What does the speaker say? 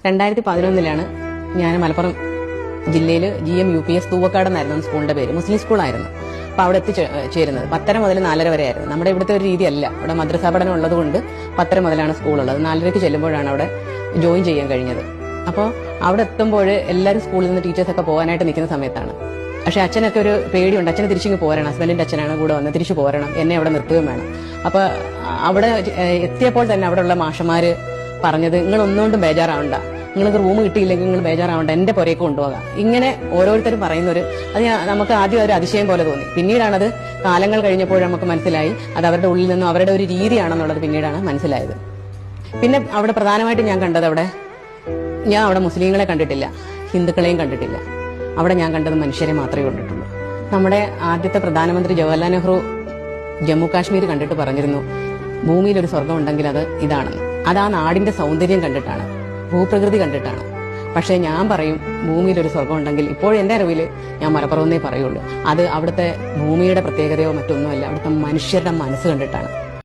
2011 ഞാൻ മലപ്പുറം ജില്ലയിൽ GM UPS Thoovakkad എന്നായിരുന്നു സ്കൂളിന്റെ പേര്. മുസ്ലിം സ്കൂളായിരുന്നു. അപ്പോൾ അവിടെ എത്തിച്ചേരുന്നത് 10:30 മുതൽ 4:30 വരെ ആയിരുന്നു. നമ്മുടെ ഇവിടുത്തെ ഒരു രീതിയല്ല. ഇവിടെ മദ്രസാ പഠനം ഉള്ളതുകൊണ്ട് 10:30 മുതലാണ് സ്കൂളുള്ളത്. 4:30 ചെല്ലുമ്പോഴാണ് അവിടെ ജോയിൻ ചെയ്യാൻ കഴിഞ്ഞത്. അപ്പോൾ അവിടെ എത്തുമ്പോൾ എല്ലാവരും സ്കൂളിൽ നിന്ന് ടീച്ചേഴ്സൊക്കെ പോകാനായിട്ട് നിൽക്കുന്ന സമയത്താണ്. പക്ഷെ അച്ഛനൊക്കെ ഒരു പേടിയുണ്ട്. അച്ഛന് തിരിച്ചിങ്ങ് പോരണം. ഹസ്ബൻഡിന്റെ അച്ഛനാണ് കൂടെ വന്ന് തിരിച്ചു പോരണം. എന്നെ അവിടെ നിർത്തുകയും വേണം. അപ്പോൾ അവിടെ എത്തിയപ്പോൾ തന്നെ അവിടെയുള്ള മാഷന്മാര് പറഞ്ഞത്, നിങ്ങൾ ഒന്നുകൊണ്ടും ബേജാറാവണ്ട, നിങ്ങൾക്ക് റൂം കിട്ടിയില്ലെങ്കിൽ നിങ്ങൾ ബേജാറാവണ്ട, എന്റെ പുറത്തേക്ക് കൊണ്ടുപോകാം. ഇങ്ങനെ ഓരോരുത്തരും പറയുന്നൊരു അത് നമുക്ക് ആദ്യം ഒരു അതിശയം പോലെ തോന്നി. പിന്നീടാണത് കാലങ്ങൾ കഴിഞ്ഞപ്പോൾ നമുക്ക് മനസ്സിലായി അത് അവരുടെ ഉള്ളിൽ നിന്നും അവരുടെ ഒരു രീതിയാണെന്നുള്ളത് പിന്നീടാണ് മനസ്സിലായത്. പിന്നെ അവിടെ പ്രധാനമായിട്ടും ഞാൻ കണ്ടത് ഞാൻ അവിടെ മുസ്ലിങ്ങളെ കണ്ടിട്ടില്ല, ഹിന്ദുക്കളെയും കണ്ടിട്ടില്ല. അവിടെ ഞാൻ കണ്ടത് മനുഷ്യരെ മാത്രമേ കണ്ടിട്ടുള്ളൂ. നമ്മുടെ ആദ്യത്തെ പ്രധാനമന്ത്രി ജവഹർലാൽ നെഹ്റു ജമ്മു കാശ്മീർ കണ്ടിട്ട് പറഞ്ഞിരുന്നു, ഭൂമിയിൽ ഒരു സ്വർഗം ഉണ്ടെങ്കിൽ അത് ഇതാണെന്ന്. അത് ആ നാടിന്റെ സൗന്ദര്യം കണ്ടിട്ടാണ്, ഭൂപ്രകൃതി കണ്ടിട്ടാണ്. പക്ഷെ ഞാൻ പറയും, ഭൂമിയിൽ ഒരു സ്വർഗം ഉണ്ടെങ്കിൽ ഇപ്പോൾ എന്റെ അറിവിൽ ഞാൻ മലപ്പുറമെന്നേ പറയുള്ളൂ. അത് അവിടുത്തെ ഭൂമിയുടെ പ്രത്യേകതയോ മറ്റൊന്നുമല്ല, അവിടുത്തെ മനുഷ്യരുടെ മനസ്സ് കണ്ടിട്ടാണ്.